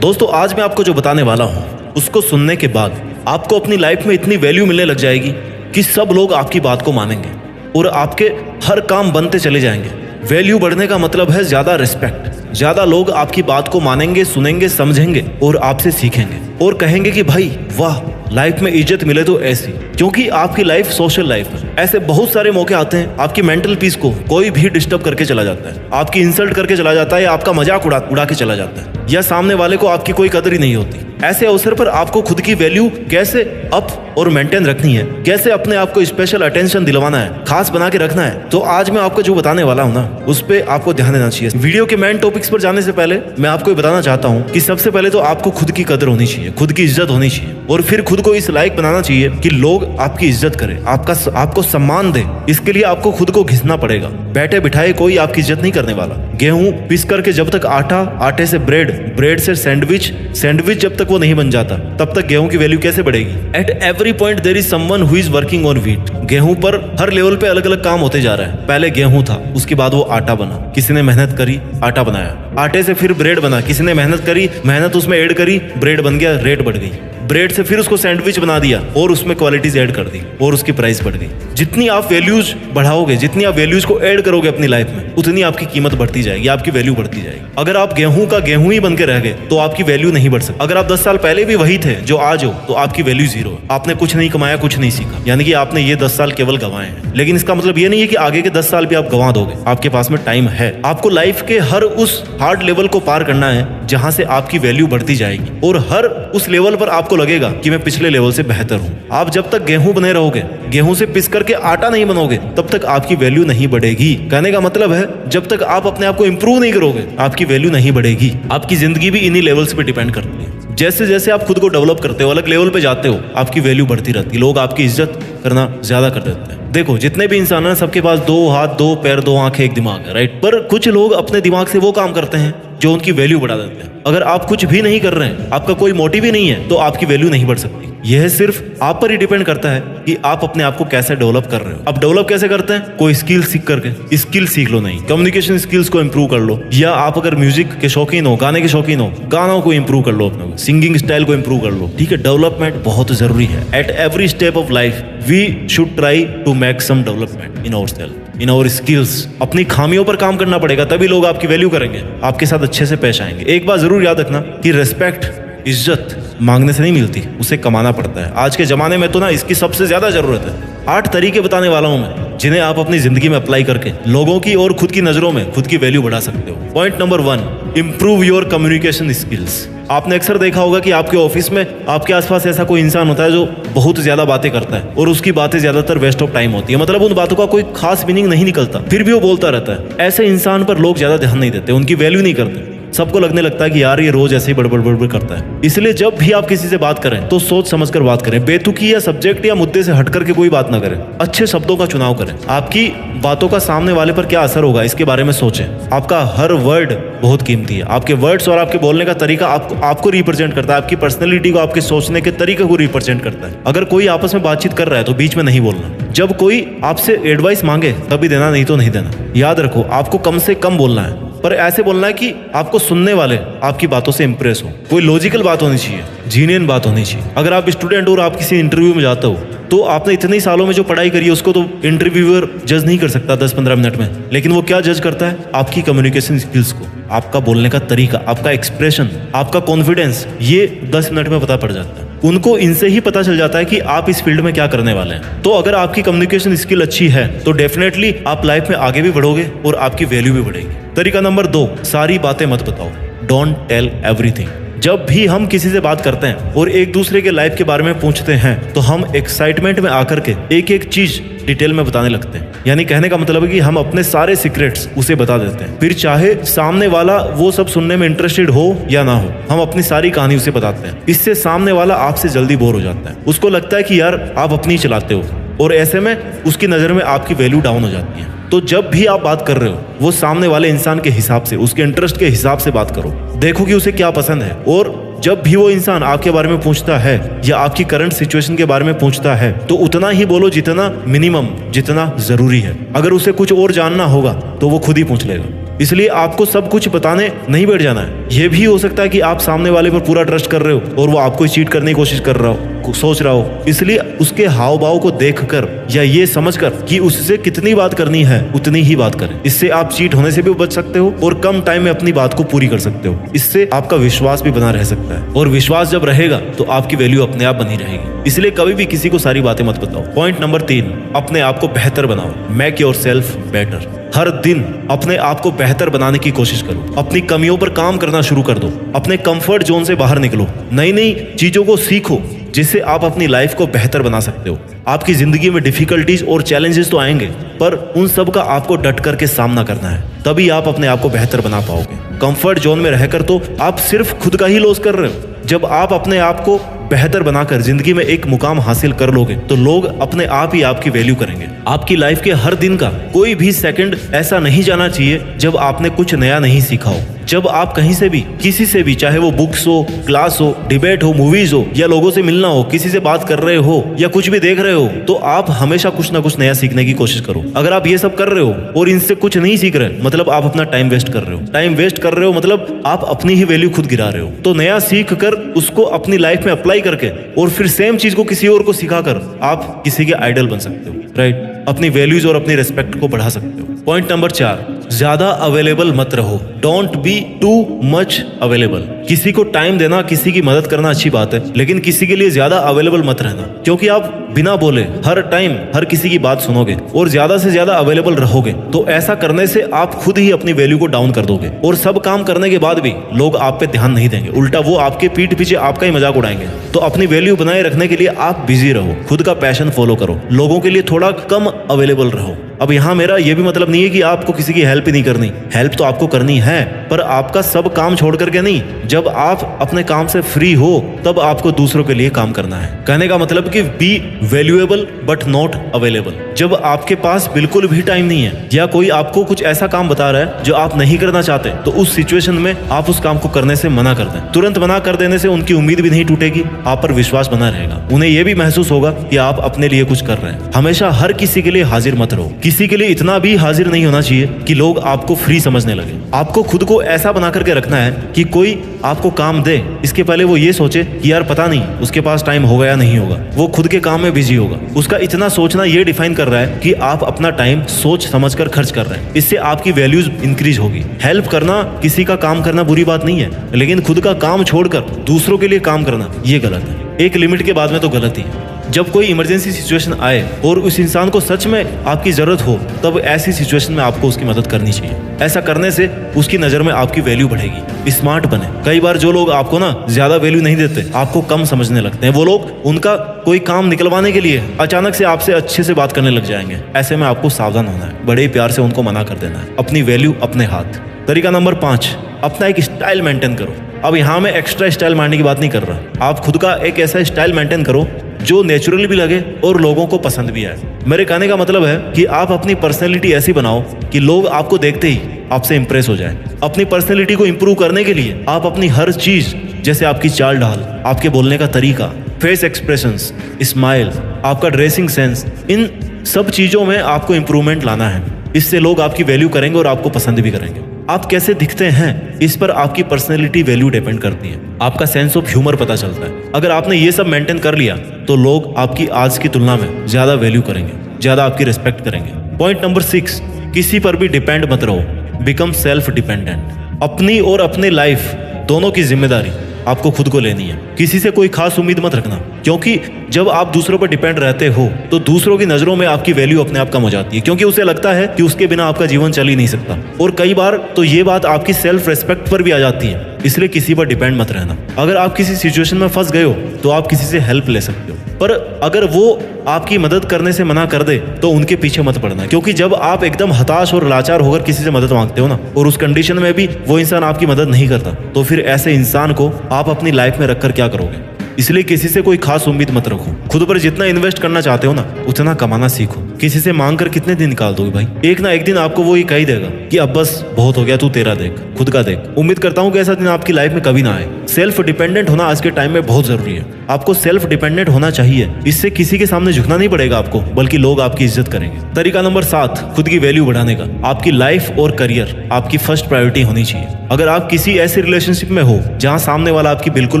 दोस्तों आज मैं आपको जो बताने वाला हूँ उसको सुनने के बाद आपको अपनी लाइफ में इतनी वैल्यू मिलने लग जाएगी कि सब लोग आपकी बात को मानेंगे और आपके हर काम बनते चले जाएंगे। वैल्यू बढ़ने का मतलब है ज्यादा रिस्पेक्ट। ज्यादा लोग आपकी बात को मानेंगे, सुनेंगे, समझेंगे और आपसे सीखेंगे और कहेंगे कि भाई वाह, लाइफ में इज्जत मिले तो ऐसी, क्योंकि आपकी लाइफ सोशल लाइफ है। ऐसे बहुत सारे मौके आते हैं आपकी मेंटल पीस को कोई भी डिस्टर्ब करके चला जाता है, आपकी इंसल्ट करके चला जाता है या आपका मजाक उड़ा के चला जाता है, या सामने वाले को आपकी कोई कदर ही नहीं होती। ऐसे अवसर पर आपको खुद की वैल्यू कैसे अप और मेंटेन रखनी है, कैसे अपने आप को स्पेशल अटेंशन दिलवाना है, खास बना के रखना है, तो आज मैं आपको जो बताने वाला हूँ ना उस पर आपको ध्यान देना चाहिए। वीडियो के मेन टॉपिक्स पर जाने से पहले मैं आपको बताना चाहता हूँ कि सबसे पहले तो आपको खुद की कदर होनी चाहिए, खुद की इज्जत होनी चाहिए और फिर खुद को इस लायक बनाना चाहिए कि लोग आपकी इज्जत करें, आपको सम्मान दे। इसके लिए आपको खुद को घिसना पड़ेगा। बैठे बिठाए कोई आपकी इज्जत नहीं करने वाला। गेहूं पिस करके जब तक आटा, आटे से ब्रेड, ब्रेड से सैंडविच, सैंडविच जब तक वो नहीं बन जाता तब तक गेहूं की वैल्यू कैसे बढ़ेगी। At every point there is someone who is working on wheat. गेहूं पर हर लेवल पे अलग अलग काम होते जा रहा है। पहले गेहूं था, उसके बाद वो आटा बना, किसी ने मेहनत करी, आटा बनाया। आटे से फिर ब्रेड बना, किसी ने मेहनत करी, मेहनत उसमें ऐड करी, ब्रेड बन गया, रेट बढ़ गई। ब्रेड से फिर उसको सैंडविच बना दिया और उसमें क्वालिटीज ऐड कर दी और उसकी प्राइस बढ़ गई। जितनी आप वैल्यूज बढ़ाओगे, जितनी आप वैल्यूज को ऐड करोगे अपनी लाइफ में, उतनी आपकी कीमत बढ़ती जाएगी, आपकी वैल्यू बढ़ती जाएगी। अगर आप गेहूं का गेहूं ही बन के रह गए तो आपकी वैल्यू नहीं बढ़ सकती। अगर आप 10 साल पहले भी वही थे जो आज हो तो आपकी वैल्यू जीरो है। आपने कुछ नहीं कमाया, कुछ नहीं सीखा, यानी कि आपने ये 10 साल केवल गंवाए हैं। लेकिन इसका मतलब ये नहीं है कि आगे के 10 साल भी आप गंवा दोगे। आपके पास में टाइम है। आपको लाइफ के हर उस हार्ड लेवल को पार करना है जहां से आपकी वैल्यू बढ़ती जाएगी और हर उस लेवल पर आपको लगेगा कि मैं पिछले लेवल से बेहतर हूं। आप जब तक गेहूं बने रहोगे, गेहूं से पिस करके आटा नहीं बनोगे, तब तक आपकी वैल्यू नहीं बढ़ेगी। कहने का मतलब है जब तक आप अपने आप को इंप्रूव नहीं करोगे, आपकी वैल्यू नहीं बढ़ेगी। आपकी जिंदगी भी इन्हीं लेवल्स पे डिपेंड करती है। जैसे जैसे आप खुद को डेवलप करते हो, अलग लेवल पे जाते हो, आपकी वैल्यू बढ़ती रहती है। लोग आपकी इज्जत करना ज्यादा कर देते हैं। देखो, जितने भी इंसान हैं सबके पास 2 हाथ, 2 पैर, 2 आंखें, एक दिमाग है, राइट। पर कुछ लोग अपने दिमाग से वो काम करते हैं जो उनकी वैल्यू बढ़ा देते हैं। अगर आप कुछ भी नहीं कर रहे हैं, आपका कोई मोटिव ही नहीं है, तो आपकी वैल्यू नहीं बढ़ सकती। यह सिर्फ आप पर ही डिपेंड करता है कि आप अपने आप को कैसे डेवलप कर रहे हो। आप डेवलप कैसे करते हैं? कोई स्किल सीख करके। स्किल सीख लो, नहीं, कम्युनिकेशन स्किल्स को इंप्रूव कर लो, या आप अगर म्यूजिक के शौकीन हो, गाने के शौकीन हो, गानों को इंप्रूव कर लो, अपने सिंगिंग स्टाइल को इंप्रूव कर लो। ठीक है, डेवलपमेंट बहुत जरूरी है। At every step of life we should try to make some development in ourselves, in our skills. अपनी खामियों पर काम करना पड़ेगा, तभी लोग आपकी वैल्यू करेंगे, आपके साथ अच्छे से पेश आएंगे। एक बात जरूर याद रखना कि रिस्पेक्ट, इज्जत मांगने से नहीं मिलती, उसे कमाना पड़ता है। आज के जमाने में तो ना इसकी सबसे ज्यादा जरूरत है। 8 तरीके बताने वाला हूं मैं जिन्हें आप अपनी जिंदगी में अप्लाई करके लोगों की और खुद की नजरों में खुद की वैल्यू बढ़ा सकते हो। Point number 1, improve your communication skills. आपने अक्सर देखा होगा कि आपके ऑफिस में आपके आसपास ऐसा कोई इंसान होता है जो बहुत ज्यादा बातें करता है और उसकी बातें ज्यादातर वेस्ट ऑफ टाइम होती है। मतलब उन बातों का कोई खास मीनिंग नहीं निकलता, फिर भी वो बोलता रहता है। ऐसे इंसान पर लोग ज्यादा ध्यान नहीं देते, उनकी वैल्यू नहीं करते। सबको लगने लगता है कि यार ये रोज ऐसे ही बड़बड़ करता है। इसलिए जब भी आप किसी से बात करें तो सोच समझकर बात करें। बेतुकी या सब्जेक्ट या मुद्दे से हटकर के कोई बात ना करें। अच्छे शब्दों का चुनाव करें। आपकी बातों का सामने वाले पर क्या असर होगा इसके बारे में सोचें। आपका हर वर्ड बहुत कीमती है। आपके वर्ड्स और आपके बोलने का तरीका आपको रिप्रेजेंट करता है, आपकी पर्सनैलिटी को, आपके सोचने के तरीके को रिप्रेजेंट करता है। अगर कोई आपस में बातचीत कर रहा है तो बीच में नहीं बोलना। जब कोई आपसे एडवाइस मांगे तभी देना, नहीं तो नहीं देना। याद रखो, आपको कम से कम बोलना है, पर ऐसे बोलना है कि आपको सुनने वाले आपकी बातों से इंप्रेस हो। कोई लॉजिकल बात होनी चाहिए, जीनियन बात होनी चाहिए। अगर आप स्टूडेंट हो और आप किसी इंटरव्यू में जाते हो तो आपने इतने सालों में जो पढ़ाई करी है उसको तो इंटरव्यूअर जज नहीं कर सकता 10-15 मिनट में, लेकिन वो क्या जज करता है? आपकी कम्युनिकेशन स्किल्स को, आपका बोलने का तरीका, आपका एक्सप्रेशन, आपका कॉन्फिडेंस। ये 10 मिनट में पता पड़ जाता है। उनको इनसे ही पता चल जाता है कि आप इस फील्ड में क्या करने वाले हैं। तो अगर आपकी कम्युनिकेशन स्किल अच्छी है तो डेफिनेटली आप लाइफ में आगे भी बढ़ोगे और आपकी वैल्यू भी बढ़ेगी। तरीका नंबर 2, सारी बातें मत बताओ। Don't tell everything. जब भी हम किसी से बात करते हैं और एक दूसरे के लाइफ के बारे में पूछते हैं तो हम एक्साइटमेंट में आकर के एक एक चीज डिटेल में बताने लगते हैं। यानी कहने का मतलब है कि हम अपने सारे सीक्रेट्स उसे बता देते हैं। फिर चाहे सामने वाला वो सब सुनने में इंटरेस्टेड हो या ना हो, हम अपनी सारी कहानी उसे बताते हैं। इससे सामने वाला आपसे जल्दी बोर हो जाता है। उसको लगता है कि यार आप अपनी चलाते हो और ऐसे में उसकी नज़र में आपकी वैल्यू डाउन हो जाती है। तो जब भी आप बात कर रहे हो वो सामने वाले इंसान के हिसाब से, उसके इंटरेस्ट के हिसाब से बात करो। देखो कि उसे क्या पसंद है। और जब भी वो इंसान आपके बारे में पूछता है या आपकी करंट सिचुएशन के बारे में पूछता है तो उतना ही बोलो जितना मिनिमम, जितना जरूरी है। अगर उसे कुछ और जानना होगा तो वो खुद ही पूछ लेगा। इसलिए आपको सब कुछ बताने नहीं बैठ जाना है। यह भी हो सकता है कि आप सामने वाले पर पूरा ट्रस्ट कर रहे हो और वो आपको चीट करने की कोशिश कर रहा हो, सोच रहा हो, इसलिए उसके हाव भाव को देखकर या ये समझकर कि उससे कितनी बात करनी है उतनी ही बात करें। इससे आप चीट होने से भी बच सकते हो और कम टाइम में अपनी बात को पूरी कर सकते हो। इससे आपका विश्वास भी बना रह सकता है और विश्वास जब रहेगा तो आपकी वैल्यू अपने आप बनी रहेगी। इसलिए कभी भी किसी को सारी बातें मत बताओ। पॉइंट नंबर 3, अपने आप को बेहतर बनाओ। Make yourself better. हर दिन अपने आप को बेहतर बनाने की कोशिश करो। अपनी कमियों पर काम करना शुरू कर दो। अपने कंफर्ट जोन से बाहर निकलो। नई नई चीजों को सीखो जिससे आप अपनी लाइफ को बेहतर बना सकते हो। आपकी जिंदगी में डिफिकल्टीज और चैलेंजेस तो आएंगे, पर उन सब का आपको डट करके सामना करना है, तभी आप अपने आप को बेहतर बना पाओगे। कंफर्ट जोन में रहकर तो आप सिर्फ खुद का ही लॉस कर रहे हो। जब आप अपने आप को बेहतर बनाकर जिंदगी में एक मुकाम हासिल कर लोगे तो लोग अपने आप ही आपकी वैल्यू करेंगे। आपकी लाइफ के हर दिन का कोई भी सेकंड ऐसा नहीं जाना चाहिए जब आपने कुछ नया नहीं सीखा हो। जब आप कहीं से भी किसी से भी, चाहे वो बुक्स हो, क्लास हो, डिबेट हो, मूवीज हो या लोगों से मिलना हो, किसी से बात कर रहे हो या कुछ भी देख रहे हो, तो आप हमेशा कुछ ना कुछ नया सीखने की कोशिश करो। अगर आप ये सब कर रहे हो और इनसे कुछ नहीं सीख रहे, मतलब आप अपना टाइम वेस्ट कर रहे हो। टाइम वेस्ट कर रहे हो मतलब आप अपनी ही वैल्यू खुद गिरा रहे हो। तो नया सीख कर उसको अपनी लाइफ में अप्लाई करके और फिर सेम चीज को किसी और को सिखाकर आप किसी के आइडल बन सकते हो, राइट? अपनी वैल्यूज और अपनी रेस्पेक्ट को बढ़ा सकते हो। पॉइंट नंबर 4, ज्यादा अवेलेबल मत रहो। Don't be too much available. किसी को टाइम देना, किसी की मदद करना अच्छी बात है, लेकिन किसी के लिए ज्यादा अवेलेबल मत रहना, क्योंकि आप बिना बोले हर टाइम हर किसी की बात सुनोगे और ज्यादा से ज्यादा अवेलेबल रहोगे तो ऐसा करने से आप खुद ही अपनी वैल्यू को डाउन कर दोगे और सब काम करने के बाद भी लोग आप पे ध्यान नहीं देंगे, उल्टा वो आपके पीठ पीछे आपका ही मजाक उड़ाएंगे। तो अपनी वैल्यू बनाए रखने के लिए आप बिजी रहो, खुद का पैशन फॉलो करो, लोगों के लिए थोड़ा कम अवेलेबल रहो। अब यहाँ मेरा ये भी मतलब नहीं है कि आपको किसी की हेल्प ही नहीं करनी, हेल्प तो आपको करनी है, पर आपका सब काम छोड़ करके नहीं। जब आप अपने काम से फ्री हो तब आपको दूसरों के लिए काम करना है। कहने का मतलब कि B valuable but not available. जब आपके पास बिल्कुल भी टाइम नहीं है या कोई आपको कुछ ऐसा काम बता रहा है जो आप नहीं करना चाहते, तो उस सिचुएशन में आप उस काम को करने से मना कर दें। तुरंत मना कर देने से उनकी उम्मीद भी नहीं टूटेगी, आप पर विश्वास बना रहेगा। उन्हें यह भी महसूस होगा कि आप अपने लिए कुछ कर रहे हैं। हमेशा हर किसी के लिए हाजिर मत रहो। किसी के लिए इतना भी हाजिर नहीं होना चाहिए कि लोग आपको फ्री समझने लगे। आपको खुद को ऐसा बना करके रखना है कि कोई आपको काम दे, इसके पहले वो ये सोचे कि यार पता नहीं उसके पास टाइम होगा या नहीं होगा, वो खुद के काम में बिजी होगा। उसका इतना सोचना ये डिफाइन कर रहा है कि आप अपना टाइम सोच समझकर खर्च कर रहे हैं। इससे आपकी वैल्यूज इंक्रीज होगी। हेल्प करना, किसी का काम करना बुरी बात नहीं है, लेकिन खुद का काम छोड़कर दूसरों के लिए काम करना ये गलत है। एक लिमिट के बाद में तो गलत ही है। जब कोई इमरजेंसी सिचुएशन आए और उस इंसान को सच में आपकी जरूरत हो, तब ऐसी सिचुएशन में आपको उसकी मदद करनी चाहिए। ऐसा करने से उसकी नजर में आपकी वैल्यू बढ़ेगी। स्मार्ट बने। कई बार जो लोग आपको ना ज्यादा वैल्यू नहीं देते, आपको कम समझने लगते हैं, वो लोग उनका कोई काम निकलवाने के लिए अचानक से आपसे अच्छे से बात करने लग जाएंगे। ऐसे में आपको सावधान होना है, बड़े प्यार से उनको मना कर देना है। अपनी वैल्यू अपने हाथ। तरीका नंबर 5, अपना एक स्टाइल मेंटेन करो। अब यहाँ मैं एक्स्ट्रा स्टाइल मारने की बात नहीं कर रहा। आप खुद का एक ऐसा स्टाइल मेंटेन करो जो नेचुरल भी लगे और लोगों को पसंद भी आए। मेरे कहने का मतलब है कि आप अपनी पर्सनैलिटी ऐसी बनाओ कि लोग आपको देखते ही आपसे इंप्रेस हो जाए। अपनी पर्सनैलिटी को इंप्रूव करने के लिए आप अपनी हर चीज, जैसे आपकी चाल ढाल, आपके बोलने का तरीका, फेस एक्सप्रेशंस, स्माइल, आपका ड्रेसिंग सेंस, इन सब चीजों में आपको इंप्रूवमेंट लाना है। इससे लोग आपकी वैल्यू करेंगे और आपको पसंद भी करेंगे। आप कैसे दिखते हैं इस पर आपकी पर्सनैलिटी वैल्यू डिपेंड करती है। आपका सेंस ऑफ ह्यूमर पता चलता है। अगर आपने ये सब मेंटेन कर लिया तो लोग आपकी आज की तुलना में ज्यादा वैल्यू करेंगे, ज्यादा आपकी रिस्पेक्ट करेंगे। पॉइंट नंबर 6, किसी पर भी डिपेंड मत रहो। Become self dependent. अपनी और अपने लाइफ दोनों की जिम्मेदारी आपको खुद को लेनी है। किसी से कोई खास उम्मीद मत रखना, क्योंकि जब आप दूसरों पर डिपेंड रहते हो तो दूसरों की नजरों में आपकी वैल्यू अपने आप कम हो जाती है, क्योंकि उसे लगता है कि उसके बिना आपका जीवन चल ही नहीं सकता। और कई बार तो ये बात आपकी सेल्फ रेस्पेक्ट पर भी आ जाती है। इसलिए किसी पर डिपेंड मत रहना। अगर आप किसी सिचुएशन में फंस गए हो तो आप किसी से हेल्प ले सकते हो, पर अगर वो आपकी मदद करने से मना कर दे तो उनके पीछे मत पड़ना, क्योंकि जब आप एकदम हताश और लाचार होकर किसी से मदद मांगते हो ना, और उस कंडीशन में भी वो इंसान आपकी मदद नहीं करता, तो फिर ऐसे इंसान को आप अपनी लाइफ में रखकर क्या करोगे। इसलिए किसी से कोई खास उम्मीद मत रखो। खुद पर जितना इन्वेस्ट करना चाहते हो ना, उतना कमाना सीखो। किसी से मांग कर कितने दिन निकाल दोगे भाई? एक ना एक दिन आपको वो ये कह ही देगा कि अब बस बहुत हो गया, तू तेरा देख, खुद का देख। उम्मीद करता हूँ कि ऐसा दिन आपकी लाइफ में कभी ना आए। सेल्फ डिपेंडेंट होना आज के टाइम में बहुत जरूरी है। आपको सेल्फ डिपेंडेंट होना चाहिए। इससे किसी के सामने झुकना नहीं पड़ेगा आपको, बल्कि लोग आपकी इज्जत करेंगे। तरीका नंबर 7, खुद की वैल्यू बढ़ाने का। आपकी लाइफ और करियर आपकी फर्स्ट प्रायोरिटी होनी चाहिए। अगर आप किसी ऐसे रिलेशनशिप में हो जहां सामने वाला आपकी बिल्कुल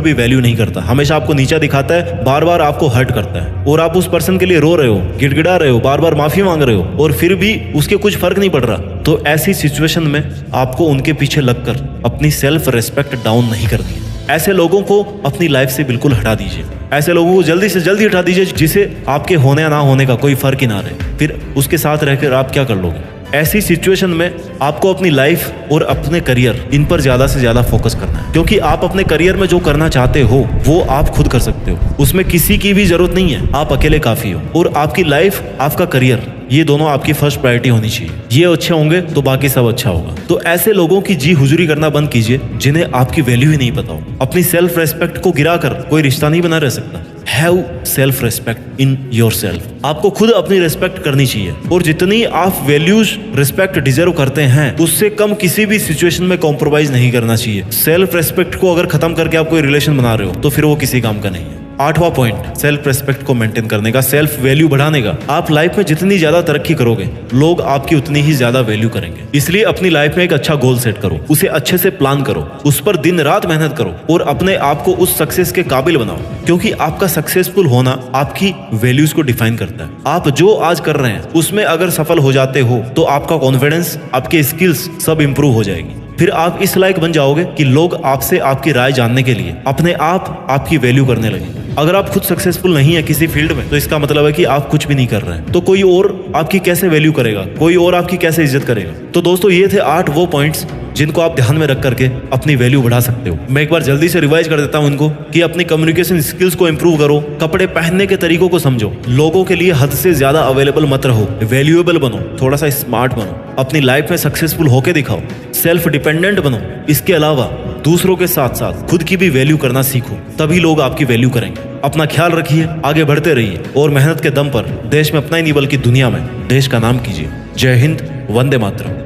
भी वैल्यू नहीं करता, हमेशा आपको नीचा दिखाता है, बार बार आपको हर्ट करता है, और आप उस पर्सन के लिए रो रहे हो, गिड़गिड़ा रहे हो, बार बार माफी मांग रहे हो, और फिर भी उसके कुछ फर्क नहीं पड़ रहा, तो ऐसी सिचुएशन में आपको उनके पीछे लगकर अपनी सेल्फ रेस्पेक्ट डाउन नहीं करनी है। ऐसे लोगों को अपनी लाइफ से बिल्कुल हटा दीजिए। ऐसे लोगों को जल्दी से जल्दी हटा दीजिए जिसे आपके होने या ना होने का कोई फर्क ही ना रहे। फिर उसके साथ रहकर आप क्या कर लोगे? ऐसी सिचुएशन में आपको अपनी लाइफ और अपने करियर इन पर ज्यादा से ज्यादा फोकस करना है, क्योंकि आप अपने करियर में जो करना चाहते हो वो आप खुद कर सकते हो। उसमें किसी की भी जरूरत नहीं है, आप अकेले काफी हो। और आपकी लाइफ, आपका करियर, ये दोनों आपकी फर्स्ट प्रायोरिटी होनी चाहिए। ये अच्छे होंगे तो बाकी सब अच्छा होगा। तो ऐसे लोगों की जी हुजूरी करना बंद कीजिए जिन्हें आपकी वैल्यू ही नहीं पता हो। अपनी सेल्फ रेस्पेक्ट को गिराकर कोई रिश्ता नहीं बना रह सकता। Have self respect in your self. आपको खुद अपनी रेस्पेक्ट करनी चाहिए, और जितनी आप वैल्यूज रिस्पेक्ट डिजर्व करते हैं उससे कम किसी भी सिचुएशन में कॉम्प्रोमाइज नहीं करना चाहिए। सेल्फ रेस्पेक्ट को अगर खत्म करके आप कोई रिलेशन बना रहे हो तो फिर वो किसी काम का नहीं है। 8वां पॉइंट, सेल्फ रेस्पेक्ट को मेंटेन करने का, सेल्फ वैल्यू बढ़ाने का। आप लाइफ में जितनी ज्यादा तरक्की करोगे, लोग आपकी उतनी ही ज्यादा वैल्यू करेंगे। इसलिए अपनी लाइफ में एक अच्छा गोल सेट करो, उसे अच्छे से प्लान करो, उस पर दिन रात मेहनत करो, और अपने आप को उस सक्सेस के काबिल बनाओ, क्योंकि आपका सक्सेसफुल होना आपकी वैल्यूज को डिफाइन करता है। आप जो आज कर रहे हैं उसमें अगर सफल हो जाते हो तो आपका कॉन्फिडेंस, आपके स्किल्स सब इंप्रूव हो जाएगी। फिर आप इस लायक बन जाओगे कि लोग आपसे आपकी राय जानने के लिए अपने आप आपकी वैल्यू करने लगेंगे। अगर आप खुद सक्सेसफुल नहीं है किसी फील्ड में, तो इसका मतलब है कि आप कुछ भी नहीं कर रहे हैं। तो कोई और आपकी कैसे वैल्यू करेगा, कोई और आपकी कैसे इज्जत करेगा? तो दोस्तों, ये थे 8 वो पॉइंट्स जिनको आप ध्यान में रख करके अपनी वैल्यू बढ़ा सकते हो। मैं एक बार जल्दी से रिवाइज कर देता हूं इनको, कि अपनी कम्युनिकेशन स्किल्स को इंप्रूव करो, कपड़े पहनने के तरीकों को समझो, लोगों के लिए हद से ज्यादा अवेलेबल मत रहो, वैल्यूएबल बनो, थोड़ा सा स्मार्ट बनो, अपनी लाइफ में सक्सेसफुल होके दिखाओ, सेल्फ डिपेंडेंट बनो। इसके अलावा दूसरों के साथ साथ खुद की भी वैल्यू करना सीखो, तभी लोग आपकी वैल्यू करेंगे। अपना ख्याल रखिए, आगे बढ़ते रहिए, और मेहनत के दम पर देश में अपना ही नहीं बल्कि दुनिया में देश का नाम कीजिए। जय हिंद, वंदे मातरम।